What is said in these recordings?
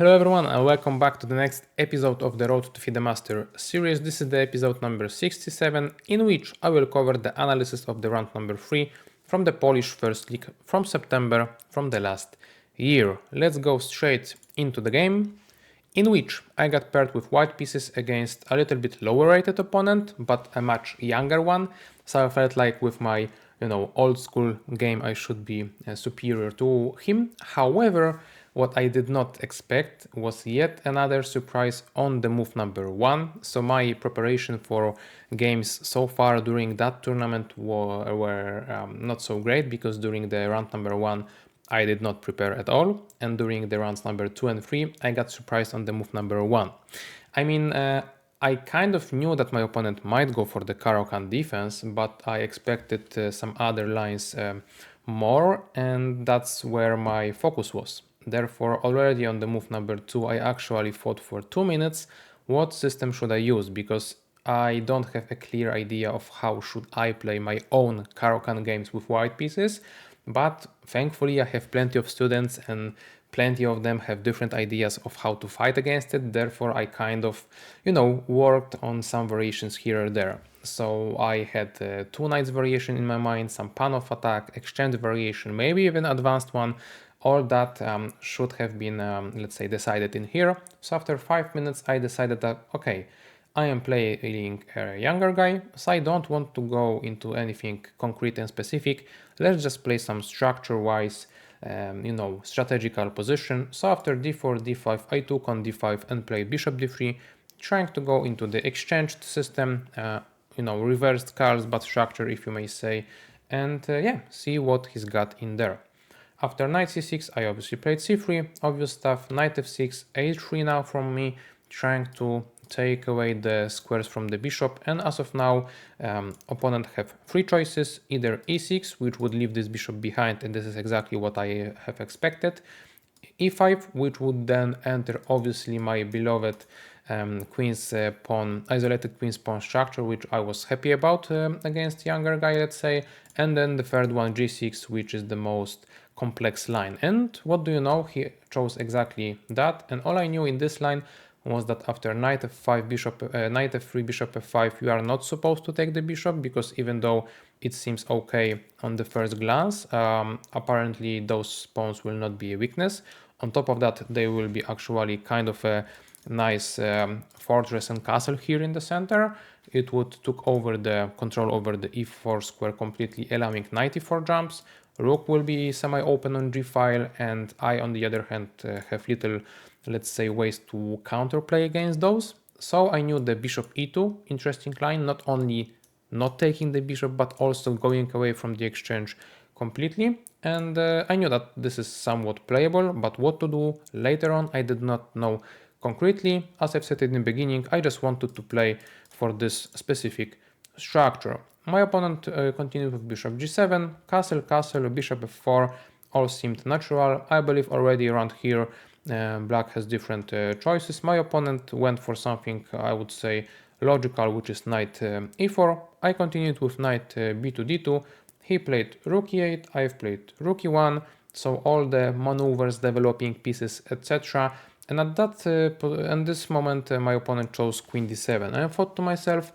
Hello everyone and welcome back to the next episode of the Road to the Master series. This is the episode number 67, in which I will cover the analysis of the round number 3 from the Polish First League from September from the last year. Let's go straight into the game, in which I got paired with white pieces against a little bit lower rated opponent, but a much younger one. So I felt like with my old school game I should be superior to him. However, what I did not expect was yet another surprise on the move number 1. So my preparation for games so far during that tournament were not so great, because during the round number 1 I did not prepare at all, and during the rounds number 2 and 3 I got surprised on the move number 1. I mean, I kind of knew that my opponent might go for the Caro-Kann defense, but I expected some other lines more, and that's where my focus was. Therefore, already on the move number 2 I actually thought for 2 minutes what system should I use, because I don't have a clear idea of how should I play my own Caro-Kann games with white pieces. But thankfully I have plenty of students and plenty of them have different ideas of how to fight against it. Therefore I kind of, worked on some variations here or there. So I had 2 knights variation in my mind, some pawn off attack, exchange variation, maybe even advanced one. All that should have been, let's say, decided in here. So after 5 minutes I decided that, okay, I am playing a younger guy, so I don't want to go into anything concrete and specific. Let's just play some structure-wise, strategical position. So after d4, d5, I took on d5 and played bishop d3, trying to go into the exchanged system, reversed cards, but structure, if you may say, and see what he's got in there. After knight c6, I obviously played c3, obvious stuff, knight f6, a3 now from me, trying to take away the squares from the bishop, and as of now opponent have 3 choices, either e6, which would leave this bishop behind, and this is exactly what I have expected, e5, which would then enter obviously my beloved queen's pawn, isolated queen's pawn structure, which I was happy about against younger guy, let's say, and then the third one, g6, which is the most complex line. And what do you know, he chose exactly that, and all I knew in this line was that after knight f5, knight f3, bishop f5, you are not supposed to take the bishop, because even though it seems okay on the first glance, apparently those pawns will not be a weakness. On top of that, they will be actually kind of a nice fortress and castle here in the center. It would took over the control over the e4 square completely, allowing knight e4 jumps. Rook will be semi-open on g-file, and I, on the other hand, have little, let's say, ways to counterplay against those. So I knew the bishop e2, interesting line, not only not taking the bishop, but also going away from the exchange completely. And I knew that this is somewhat playable, but what to do later on, I did not know concretely. As I've said in the beginning, I just wanted to play for this specific structure. My opponent continued with bishop g7, castle, castle, bishop f4, all seemed natural. I believe already around here black has different choices. My opponent went for something, I would say, logical, which is knight e4. I continued with knight b2 d2. He played rook e8, I've played rook e1, so all the maneuvers, developing pieces, etc. And at this moment my opponent chose queen d7. And I thought to myself,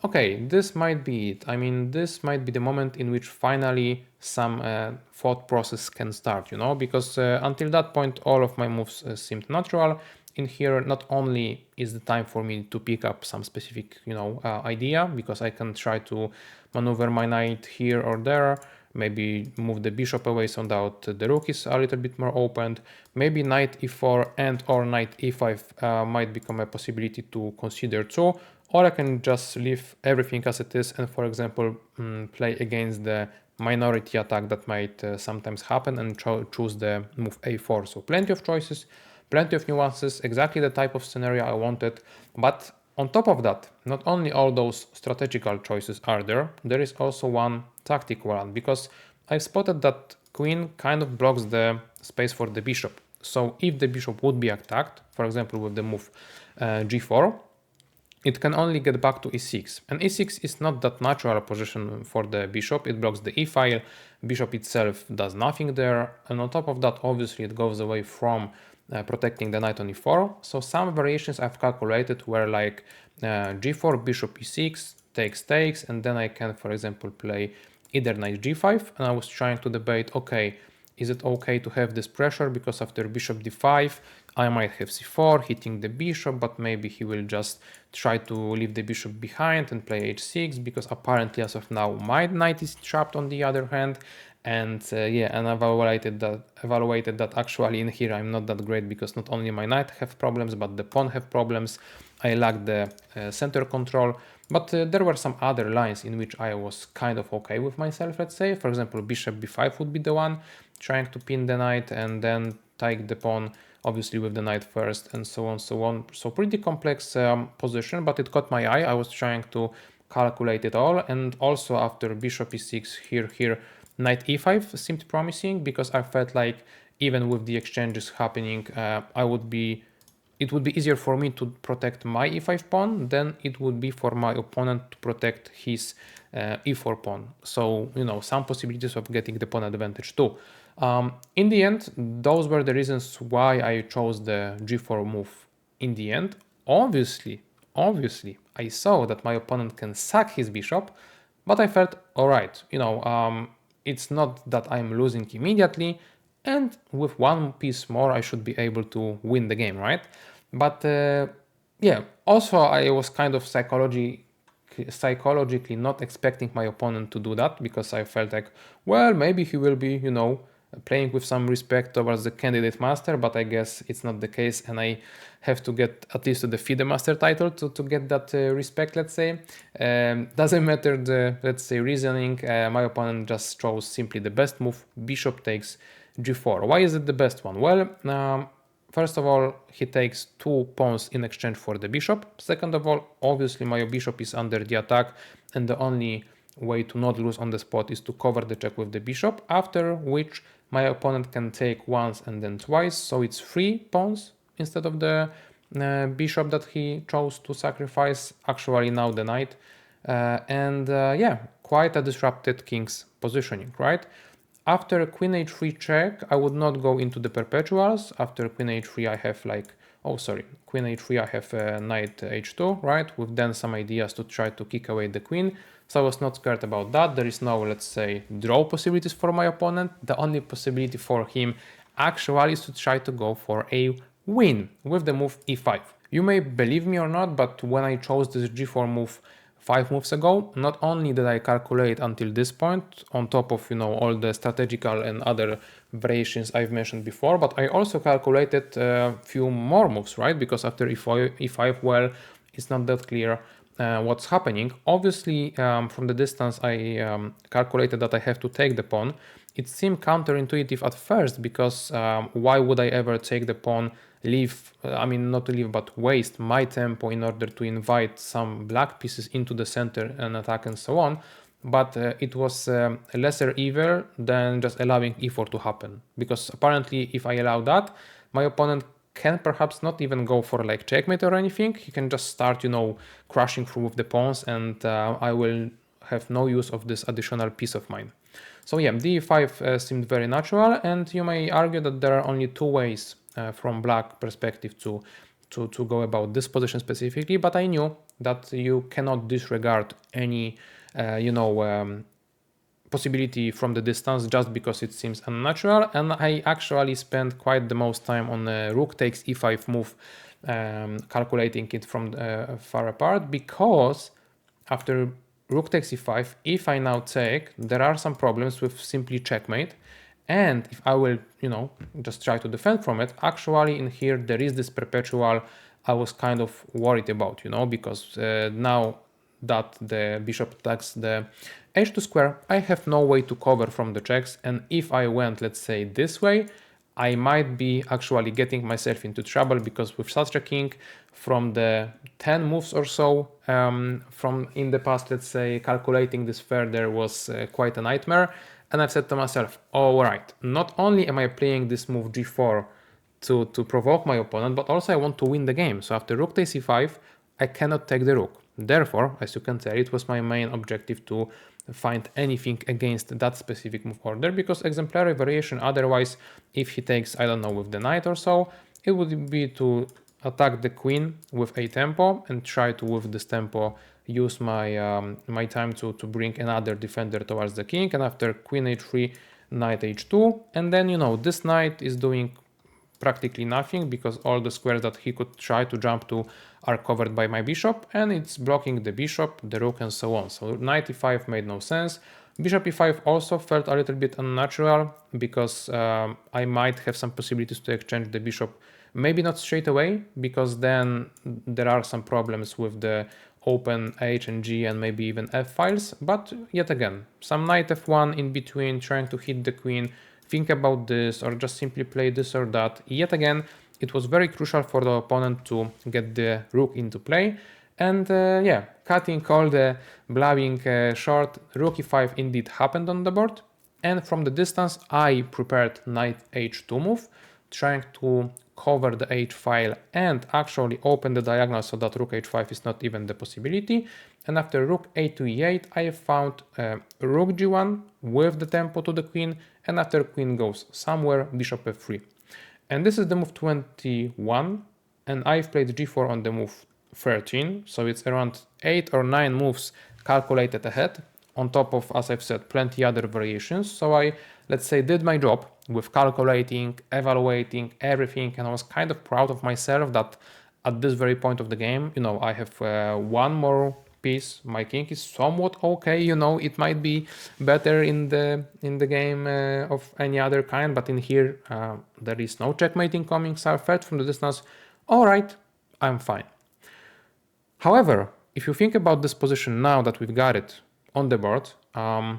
okay, this might be it. I mean, this might be the moment in which finally some thought process can start, because until that point all of my moves seemed natural. In here, not only is the time for me to pick up some specific, idea, because I can try to maneuver my knight here or there, maybe move the bishop away so that the rook is a little bit more opened. Maybe knight e4 and or knight e5 might become a possibility to consider too. Or I can just leave everything as it is and, for example, play against the minority attack that might sometimes happen and choose the move a4. So plenty of choices, plenty of nuances, exactly the type of scenario I wanted. But on top of that, not only all those strategical choices are there, there is also one tactical one, because I've spotted that queen kind of blocks the space for the bishop. So if the bishop would be attacked, for example with the move g4, it can only get back to e6, and e6 is not that natural position for the bishop. It blocks the e-file, bishop itself does nothing there, and on top of that obviously it goes away from protecting the knight on e4. So some variations I've calculated were like g4, bishop e6, takes, and then I can, for example, play either knight g5. And I was trying to debate, okay, is it okay to have this pressure? Because after bishop d5, I might have c4 hitting the bishop, but maybe he will just try to leave the bishop behind and play h6, because apparently as of now my knight is trapped on the other hand. And yeah, and I've evaluated that actually in here I'm not that great, because not only my knight have problems, but the pawn have problems. I lack the center control. But there were some other lines in which I was kind of okay with myself, let's say. For example, bishop b5 would be the one, trying to pin the knight and then take the pawn, obviously with the knight first, and so on, so on. So pretty complex position, but it caught my eye. I was trying to calculate it all. And also after bishop e6, here, knight e5 seemed promising, because I felt like even with the exchanges happening, it would be easier for me to protect my e5 pawn than it would be for my opponent to protect his e4 pawn. So, you know, some possibilities of getting the pawn advantage too. In the end, those were the reasons why I chose the g4 move in the end. Obviously, I saw that my opponent can sack his bishop, but I felt, all right, you know, it's not that I'm losing immediately, and with one piece more, I should be able to win the game, right? But yeah, also I was kind of psychologically not expecting my opponent to do that, because I felt like, well, maybe he will be, you know, playing with some respect towards the candidate master, but I guess it's not the case, and I have to get at least to the FIDE master title to get that respect, let's say. Doesn't matter the, let's say, reasoning. My opponent just chose simply the best move, bishop takes g4. Why is it the best one? Well, first of all, he takes 2 pawns in exchange for the bishop. Second of all, obviously my bishop is under the attack, and the only way to not lose on the spot is to cover the check with the bishop, after which my opponent can take once and then twice, so it's 3 pawns instead of the bishop that he chose to sacrifice, actually now the knight. Yeah, quite a disrupted king's positioning, right? After queen h3 check, I would not go into the perpetuals. After queen h3 I have like, oh sorry, queen h3 I have knight h2, right? With then some ideas to try to kick away the queen. So I was not scared about that. There is no, let's say, draw possibilities for my opponent. The only possibility for him actually is to try to go for a win with the move e5. You may believe me or not, but when I chose this g4 move 5 moves ago, not only did I calculate until this point, on top of, you know, all the strategical and other variations I've mentioned before, but I also calculated a few more moves, right? Because after e5, well, it's not that clear what's happening. Obviously, from the distance, I calculated that I have to take the pawn. It seemed counterintuitive at first, because why would I ever take the pawn, not to leave, but waste my tempo in order to invite some black pieces into the center and attack and so on. But it was lesser evil than just allowing e4 to happen, because apparently if I allow that, my opponent can perhaps not even go for like checkmate or anything. He can just start, you know, crushing through with the pawns, and I will have no use of this additional piece of mine. So yeah, d5 seemed very natural, and you may argue that there are only 2 ways from black perspective to go about this position specifically, but I knew that you cannot disregard any possibility from the distance just because it seems unnatural. And I actually spent quite the most time on the rook takes e5 move, calculating it from far apart, because after rook takes e5, if I now take, there are some problems with simply checkmate. And if I will, you know, just try to defend from it, actually in here there is this perpetual I was kind of worried about, you know, because now that the bishop attacks the h2 square, I have no way to cover from the checks. And if I went, let's say, this way, I might be actually getting myself into trouble, because with such a king, from the 10 moves or so from in the past, let's say, calculating this further was quite a nightmare. And I've said to myself, all right, not only am I playing this move g4 to provoke my opponent, but also I want to win the game. So after rook takes e5, I cannot take the rook. Therefore, as you can tell, it was my main objective to find anything against that specific move order, because exemplary variation otherwise, if he takes, I don't know, with the knight or so, it would be to attack the queen with a tempo and try to, with this tempo, use my time to bring another defender towards the king, and after queen h3, knight h2, and then this knight is doing practically nothing because all the squares that he could try to jump to are covered by my bishop, and it's blocking the bishop, the rook, and so on. So knight e5 made no sense. Bishop e5 also felt a little bit unnatural because I might have some possibilities to exchange the bishop, maybe not straight away, because then there are some problems with the open h and g and maybe even f files, but yet again, some knight f1 in between, trying to hit the queen, think about this, or just simply play this or that. Yet again, it was very crucial for the opponent to get the rook into play. And yeah, cutting all the blabbing short, rook e5 indeed happened on the board. And from the distance, I prepared knight h2 move, trying to cover the h file and actually open the diagonal so that rook h5 is not even the possibility. And after rook a2 e8, I found rook g1 with the tempo to the queen, and after queen goes somewhere, bishop f3. And this is the move 21, and I've played g4 on the move 13, so it's around 8 or 9 moves calculated ahead, on top of, as I've said, plenty other variations. So I, let's say, did my job with calculating, evaluating everything, and I was kind of proud of myself that at this very point of the game, I have one more piece. My king is somewhat okay, it might be better in the game of any other kind, but in here there is no checkmating coming, so I felt from the distance, all right, I'm fine. However, if you think about this position now that we've got it on the board, I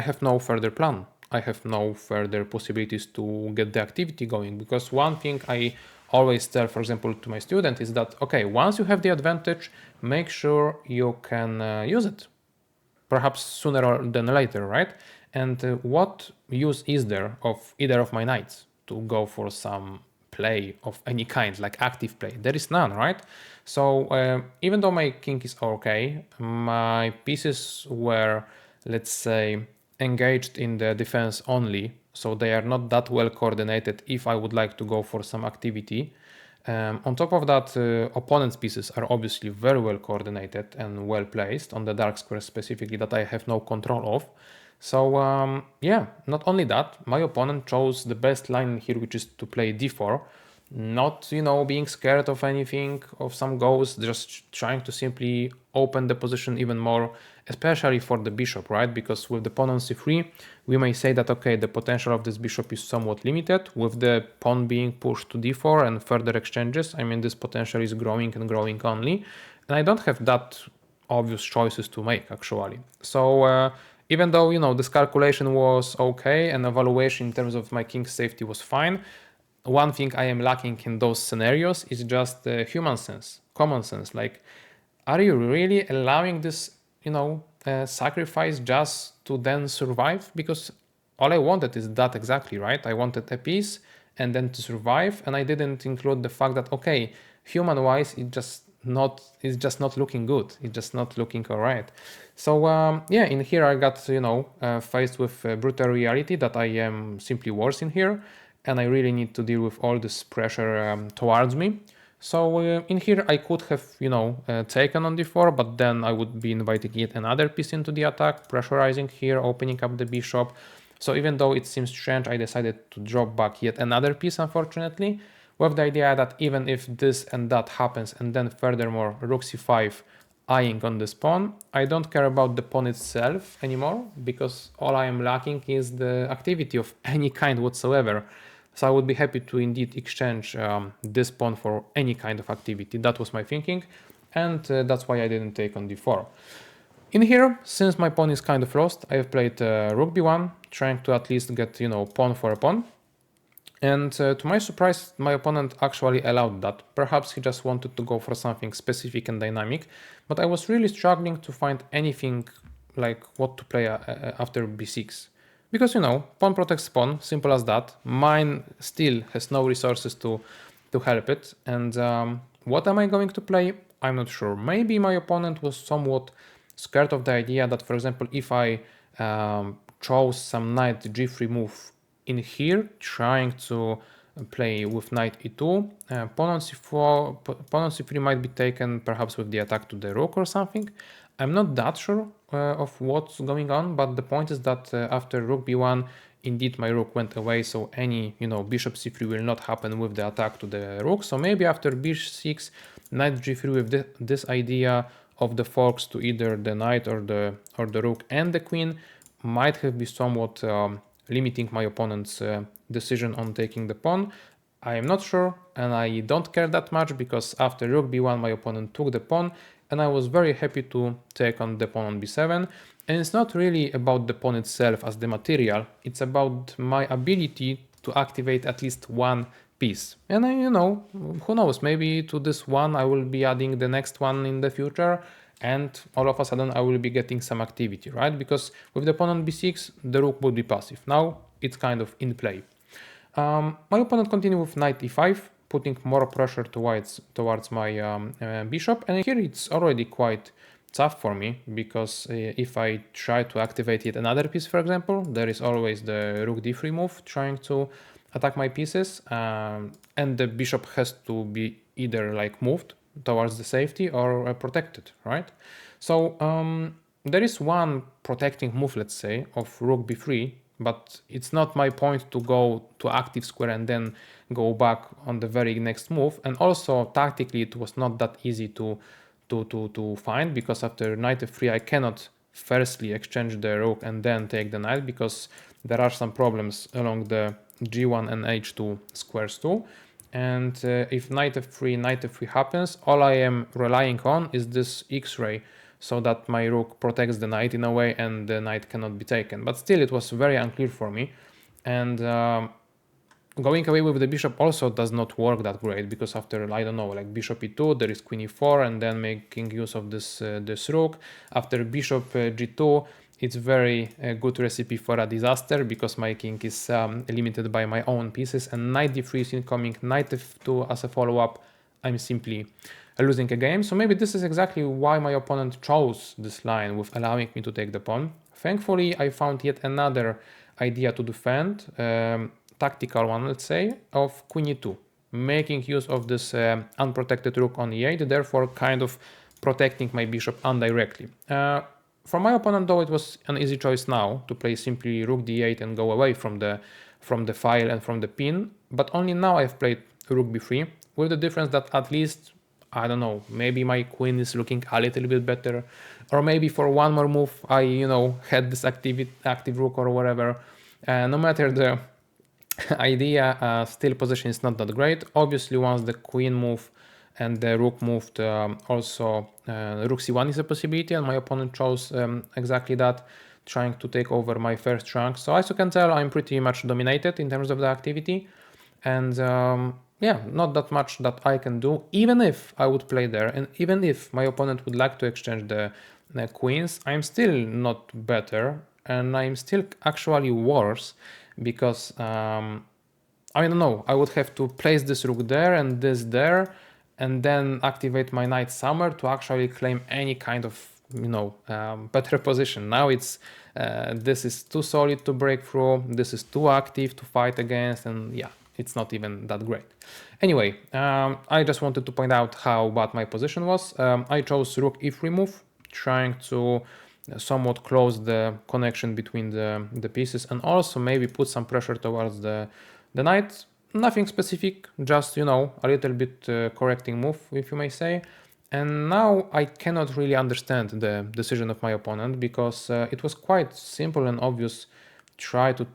have no further plan. I have no further possibilities to get the activity going, because one thing I always tell, for example, to my student is that, okay, once you have the advantage, make sure you can use it, perhaps sooner than later, right? And what use is there of either of my knights to go for some play of any kind, like active play? There is none, right? So even though my king is okay, my pieces were, let's say, engaged in the defense only, so they are not that well coordinated if I would like to go for some activity. On top of that, opponent's pieces are obviously very well coordinated and well placed on the dark square specifically that I have no control of. So yeah, not only that, my opponent chose the best line here, which is to play d4, not being scared of anything, of some goals, just trying to simply open the position even more, especially for the bishop, right? Because with the pawn on c3, we may say that, okay, the potential of this bishop is somewhat limited. With the pawn being pushed to d4 and further exchanges, I mean, this potential is growing and growing only, and I don't have that obvious choices to make, actually. So even though this calculation was okay and evaluation in terms of my king's safety was fine, one thing I am lacking in those scenarios is just human sense, common sense. Like, are you really allowing this, sacrifice just to then survive? Because all I wanted is that exactly, right? I wanted a piece and then to survive, and I didn't include the fact that, okay, human-wise, it's just not looking good. It's just not looking all right. So yeah, in here I got, faced with brutal reality that I am simply worse in here, and I really need to deal with all this pressure towards me. So in here I could have, taken on d4, but then I would be inviting yet another piece into the attack, pressurizing here, opening up the bishop. So even though it seems strange, I decided to drop back yet another piece, unfortunately, with the idea that even if this and that happens, and then furthermore rook c5 eyeing on this pawn, I don't care about the pawn itself anymore, because all I am lacking is the activity of any kind whatsoever. So I would be happy to indeed exchange this pawn for any kind of activity. That was my thinking, and that's why I didn't take on d4. In here, since my pawn is kind of lost, I have played rook b1, trying to at least get, pawn for a pawn. And to my surprise, my opponent actually allowed that. Perhaps he just wanted to go for something specific and dynamic, but I was really struggling to find anything like what to play after b6. Because, pawn protects pawn, simple as that. Mine still has no resources to help it. And what am I going to play? I'm not sure. Maybe my opponent was somewhat scared of the idea that, for example, if I chose some knight g3 move in here, trying to play with knight e2. Pawn on c4, pawn on c3 might be taken perhaps with the attack to the rook or something. I'm not that sure of what's going on, but the point is that after rook b1, indeed my rook went away, so any bishop c3 will not happen with the attack to the rook. So maybe after b6, knight g3 with this idea of the forks to either the knight or the rook and the queen might have been somewhat limiting my opponent's decision on taking the pawn. I am not sure, and I don't care that much, because after rook b1 my opponent took the pawn, and I was very happy to take on the pawn on b7. And it's not really about the pawn itself as the material, it's about my ability to activate at least one piece. And who knows, maybe to this one I will be adding the next one in the future, and all of a sudden I will be getting some activity, right? Because with the pawn on b6, the rook would be passive. Now it's kind of in play. My opponent continued with knight e5, putting more pressure towards my bishop, and here it's already quite tough for me, because if I try to activate yet another piece, for example, there is always the rook d3 move trying to attack my pieces, and the bishop has to be either like moved towards the safety or protected, right? So there is one protecting move, let's say, of rook b3, but it's not my point to go to active square and then go back on the very next move. And also tactically it was not that easy to find, because after knight f3 I cannot firstly exchange the rook and then take the knight, because there are some problems along the g1 and h2 squares too. And if knight f3 happens, all I am relying on is this x-ray, so that my rook protects the knight in a way and the knight cannot be taken. But still, it was very unclear for me. And going away with the bishop also does not work that great, because after, I don't know, like bishop e2, there is queen e4, and then making use of this rook. After bishop g2, it's very good recipe for a disaster, because my king is limited by my own pieces, and knight d3 is incoming, knight f2 as a follow-up. I'm simply losing a game. So maybe this is exactly why my opponent chose this line, with allowing me to take the pawn. Thankfully, I found yet another idea to defend, tactical one, let's say, of queen e2, making use of this unprotected rook on e8, therefore kind of protecting my bishop indirectly. For my opponent, though, it was an easy choice now to play simply rook d8 and go away from the file and from the pin, but only now I've played rook b3, with the difference that at least, I don't know, maybe my queen is looking a little bit better, or maybe for one more move I, had this active rook or whatever. No matter the idea, still position is not that great. Obviously, once the queen moved and the rook moved, also rook c1 is a possibility, and my opponent chose exactly that, trying to take over my first chunk. So as you can tell, I'm pretty much dominated in terms of the activity, and yeah, not that much that I can do, even if I would play there, and even if my opponent would like to exchange the queens, I'm still not better, and I'm still actually worse, because I don't know, I would have to place this rook there and this there, and then activate my knight somewhere to actually claim any kind of better position. Now it's this is too solid to break through, this is too active to fight against, and yeah, it's not even that great. Anyway, I just wanted to point out how bad my position was. I chose rook e3 move, trying to somewhat close the connection between the pieces, and also maybe put some pressure towards the knight. Nothing specific, just a little bit correcting move, if you may say. And now I cannot really understand the decision of my opponent, because it was quite simple and obvious. Try to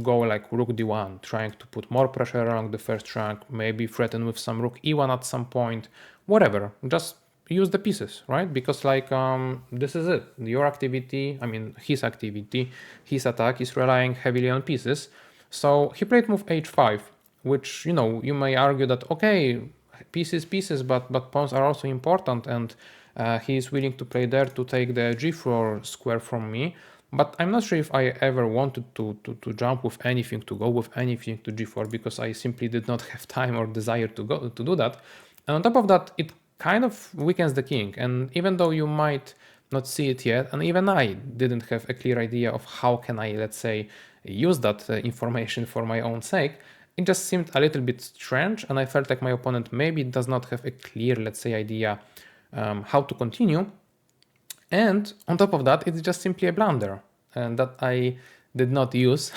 go like rook d1, trying to put more pressure along the first rank, maybe threaten with some rook e1 at some point, whatever, just use the pieces, right? Because like this is it, your activity, I mean his activity, his attack is relying heavily on pieces. So he played move h5, which you may argue that okay, pieces, but pawns are also important, and he is willing to play there to take the g4 square from me. But I'm not sure if I ever wanted to jump with anything, to go with anything to g4, because I simply did not have time or desire to do that. And on top of that, it kind of weakens the king. And even though you might not see it yet, and even I didn't have a clear idea of how can I, let's say, use that information for my own sake, It just seemed a little bit strange, and I felt like my opponent maybe does not have a clear, let's say, idea how to continue. And on top of that, it's just simply a blunder and that I did not use,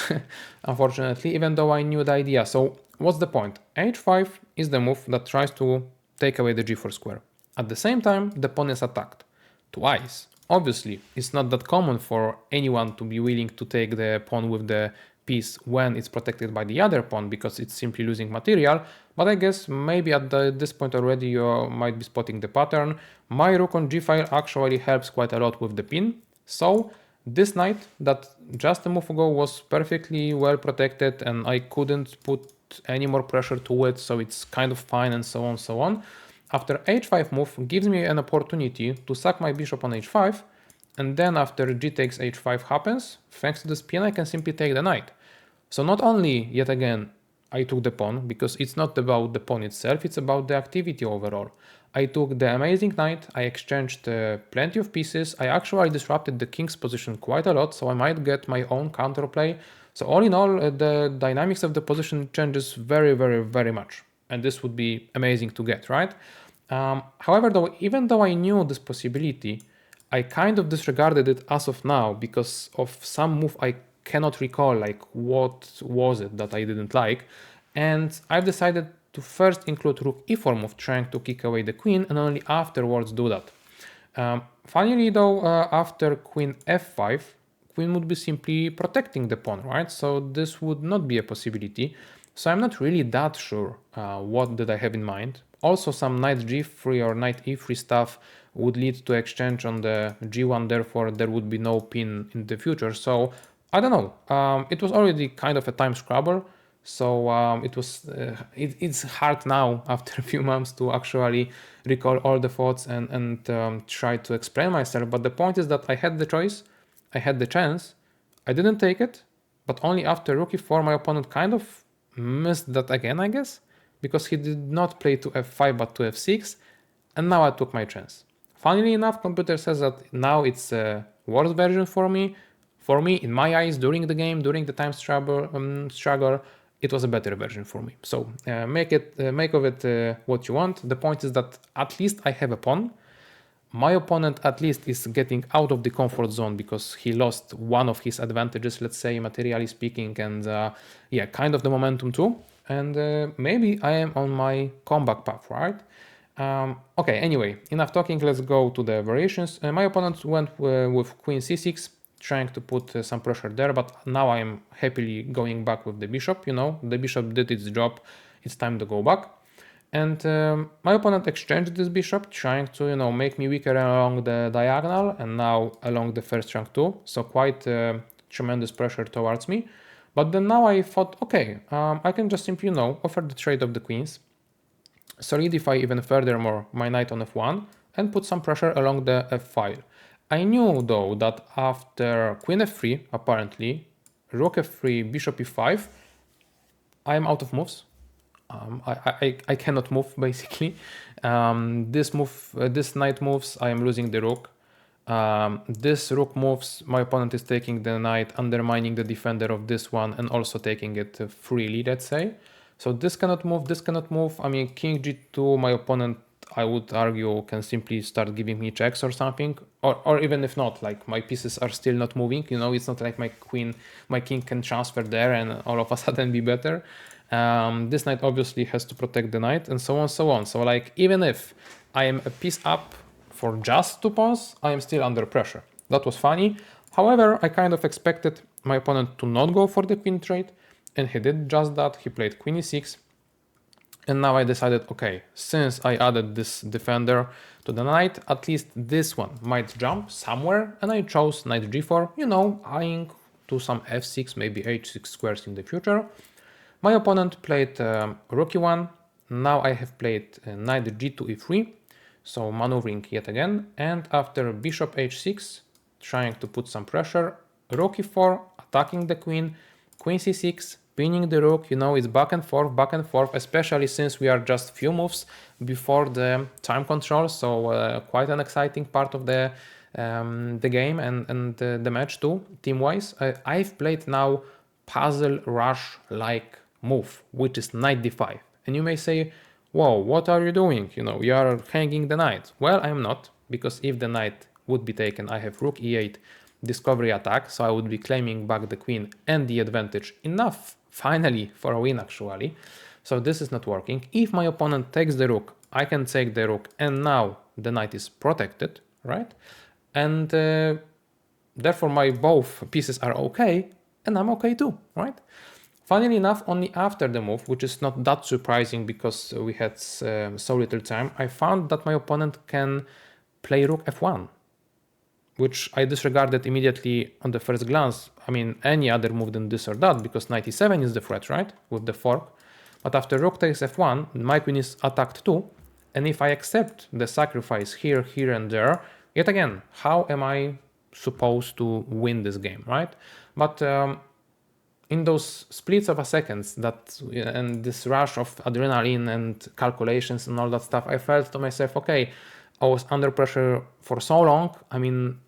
unfortunately, even though I knew the idea. So what's the point? H5 is the move that tries to take away the g4 square. At the same time, the pawn is attacked twice. Obviously, it's not that common for anyone to be willing to take the pawn with the piece when it's protected by the other pawn because it's simply losing material, but I guess maybe at this point already you might be spotting the pattern. My rook on g-file actually helps quite a lot with the pin, so this knight that just a move ago was perfectly well protected and I couldn't put any more pressure to it, so it's kind of fine and so on so on. After h5 move gives me an opportunity to sack my bishop on h5, and then after g takes h5 happens, thanks to the spin I can simply take the knight. So not only, yet again, I took the pawn, because it's not about the pawn itself, it's about the activity overall. I took the amazing knight, I exchanged plenty of pieces, I actually disrupted the king's position quite a lot, so I might get my own counterplay. So all in all, the dynamics of the position changes very, very, very much. And this would be amazing to get, right? However, though, even though I knew this possibility, I kind of disregarded it as of now because of some move I cannot recall, like what was it that I didn't like. And I've decided to first include rook e4 move trying to kick away the queen and only afterwards do that. Finally though, after queen f5, queen would be simply protecting the pawn, right? So this would not be a possibility. So I'm not really that sure what did I have in mind. Also some knight g3 or knight e3 stuff would lead to exchange on the g1, therefore there would be no pin in the future. So I don't know, it was already kind of a time scrabble. So it's hard now after a few months to actually recall all the thoughts and try to explain myself. But the point is that I had the choice, I had the chance, I didn't take it, but only after rook e4 my opponent kind of missed that again, I guess, because he did not play to f5 but to f6, and now I took my chance. Funnily enough, computer says that now it's a worse version for me. For me, in my eyes, during the game, during the time struggle, it was a better version for me. So make of it what you want. The point is that at least I have a pawn. My opponent at least is getting out of the comfort zone because he lost one of his advantages, let's say, materially speaking, and yeah, kind of the momentum too. And maybe I am on my comeback path, right? Okay, anyway, enough talking, let's go to the variations. My opponent went with queen c6, trying to put some pressure there, but now I'm happily going back with the bishop, you know, the bishop did its job, it's time to go back. And my opponent exchanged this bishop, trying to, you know, make me weaker along the diagonal and now along the first rank too, so quite tremendous pressure towards me. But then now I thought, okay, I can just simply, you know, offer the trade of the queens, solidify even furthermore my knight on f1 and put some pressure along the f file. I knew though that after queen f3, apparently, rook f3, bishop e5, I am out of moves. I cannot move basically. This knight moves, I am losing the rook. This rook moves, my opponent is taking the knight, undermining the defender of this one and also taking it freely, let's say. So this cannot move, this cannot move. I mean, king g2, my opponent, I would argue, can simply start giving me checks or something. Or even if not, like my pieces are still not moving. You know, it's not like my king can transfer there and all of a sudden be better. This knight obviously has to protect the knight and so on, so on. So like, even if I am a piece up for just 2 pawns, I am still under pressure. That was funny. However, I kind of expected my opponent to not go for the queen trade, and he did just that. He played queen e6. And now I decided, okay, since I added this defender to the knight, at least this one might jump somewhere, and I chose knight g4, you know, eyeing to some f6, maybe h6 squares in the future. My opponent played rook e1, now I have played knight g2 e3, so maneuvering yet again, and after bishop h6, trying to put some pressure, rook e4, attacking the queen, queen c6, pinning the rook, you know, it's back and forth, especially since we are just few moves before the time control, so quite an exciting part of the game and the match too, team-wise. I've played now puzzle rush-like move, which is knight d5. And you may say, whoa, what are you doing? You are hanging the knight. Well, I am not, because if the knight would be taken, I have rook e8 discovery attack, so I would be claiming back the queen and the advantage enough, finally, for a win actually. So this is not working. If my opponent takes the rook, I can take the rook, and now the knight is protected, right? And therefore my both pieces are okay, and I'm okay too, right? Funnily enough, only after the move, which is not that surprising because we had so little time, I found that my opponent can play rook f1, which I disregarded immediately on the first glance. I mean, any other move than this or that, because knight e7 is the threat, right, with the fork. But after rook takes f1, my queen is attacked too, and if I accept the sacrifice here, here and there, yet again, how am I supposed to win this game, right? But in those splits of a second and this rush of adrenaline and calculations and all that stuff, I felt to myself, okay, I was under pressure for so long. I mean,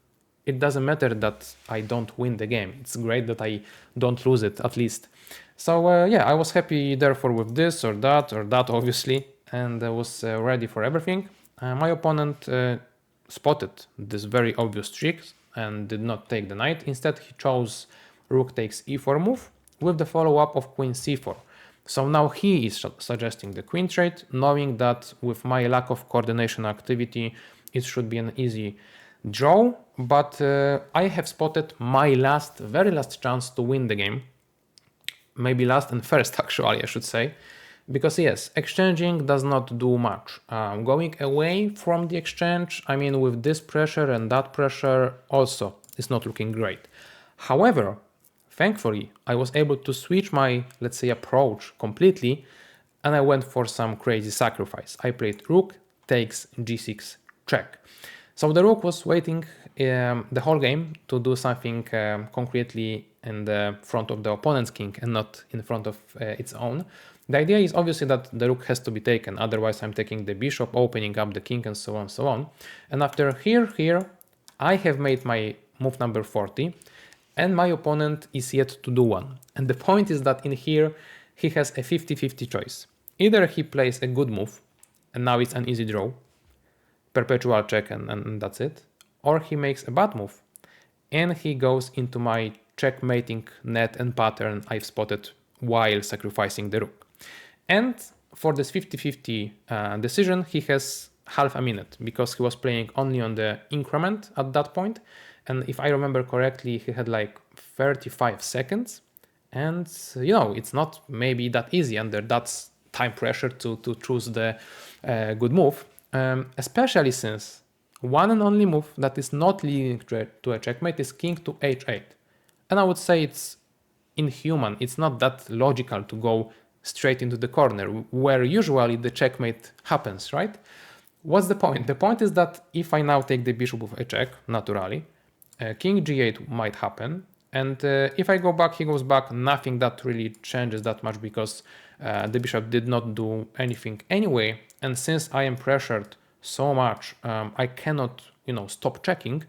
it doesn't matter that I don't win the game. It's great that I don't lose it, at least. So yeah, I was happy therefore with this or that obviously, and I was ready for everything. My opponent spotted this very obvious trick and did not take the knight. Instead, he chose rook takes e4 move with the follow-up of queen c4. So now he is suggesting the queen trade, knowing that with my lack of coordination activity, it should be an easy draw. But I have spotted my very last chance to win the game. Maybe last and first, actually, I should say. Because yes, exchanging does not do much. Going away from the exchange, I mean, with this pressure and that pressure also is not looking great. However, thankfully, I was able to switch my, let's say, approach completely, and I went for some crazy sacrifice. I played rook takes g6 check. So the rook was waiting the whole game to do something concretely in the front of the opponent's king and not in front of its own. The idea is obviously that the rook has to be taken, otherwise I'm taking the bishop, opening up the king, and so on, so on. And after here, I have made my move number 40, and my opponent is yet to do one. And the point is that in here, he has a 50-50 choice. Either he plays a good move, and now it's an easy draw, perpetual check, and that's it, or he makes a bad move, and he goes into my checkmating net and pattern I've spotted while sacrificing the rook. And for this 50-50 decision, he has half a minute, because he was playing only on the increment at that point. And if I remember correctly, he had like 35 seconds. And, it's not maybe that easy under that time pressure to choose the good move, especially since one and only move that is not leading to a checkmate is king to h8. And I would say it's inhuman. It's not that logical to go straight into the corner, where usually the checkmate happens, right? What's the point? The point is that if I now take the bishop with a check, naturally, king g8 might happen. And if I go back, he goes back, nothing that really changes that much, because the bishop did not do anything anyway. And since I am pressured so much, I cannot, stop checking.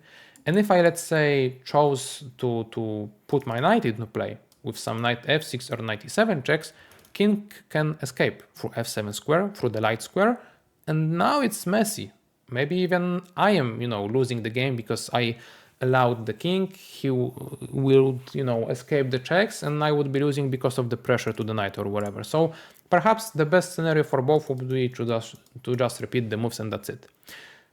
And if I, let's say, chose to put my knight into play with some knight f6 or knight e7 checks, king can escape through f7 square, through the light square, and now it's messy. Maybe even I am, losing the game because I allowed the king. He will, escape the checks, and I would be losing because of the pressure to the knight or whatever. So perhaps the best scenario for both would be to just repeat the moves, and that's it.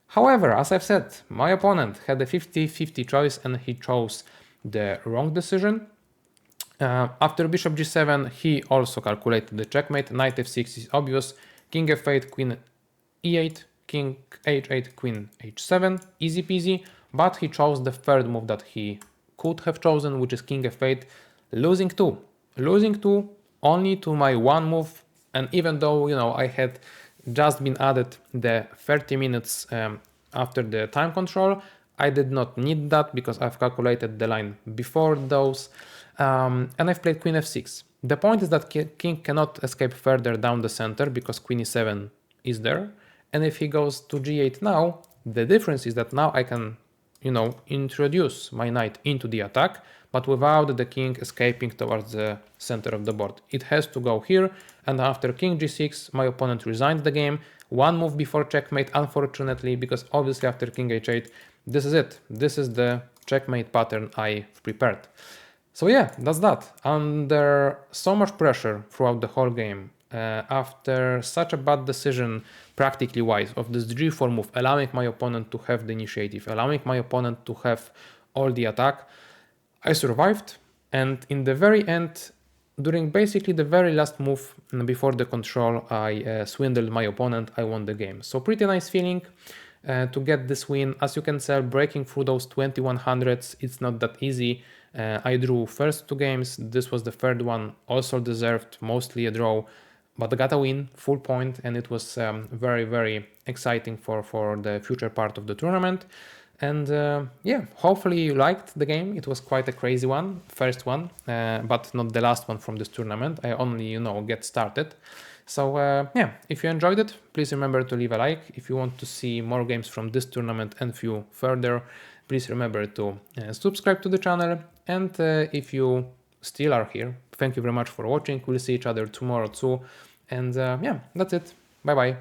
However, as I've said, my opponent had a 50-50 choice, and he chose the wrong decision. After bishop g7, he also calculated the checkmate. Knight f6 is obvious. King f8, queen e8, king h8, queen h7, easy peasy. But he chose the third move that he could have chosen, which is king f8, losing two. Losing two only to my one move, and even though, I had just been added the 30 minutes after the time control, I did not need that because I've calculated the line before those, and I've played queen f6. The point is that king cannot escape further down the center because queen e7 is there, and if he goes to g8 now, the difference is that now I can, introduce my knight into the attack, but without the king escaping towards the center of the board. It has to go here, and after king g6, my opponent resigned the game, one move before checkmate, unfortunately, because obviously after king h8, this is it. This is the checkmate pattern I prepared. So yeah, that's that. Under so much pressure throughout the whole game, after such a bad decision, practically wise, of this g4 move, allowing my opponent to have the initiative, allowing my opponent to have all the attack, I survived. And in the very end, during basically the very last move before the control, I swindled my opponent, I won the game. So pretty nice feeling to get this win. As you can tell, breaking through those 2100s, it's not that easy. I drew first 2 games, this was the third one, also deserved, mostly a draw, but I got a win, full point, and it was very, very exciting for the future part of the tournament. And yeah, hopefully you liked the game. It was quite a crazy one, first one, but not the last one from this tournament. I only, get started. So yeah, if you enjoyed it, please remember to leave a like. If you want to see more games from this tournament and few further, please remember to subscribe to the channel. And if you still are here, thank you very much for watching. We'll see each other tomorrow too. And yeah, that's it. Bye bye.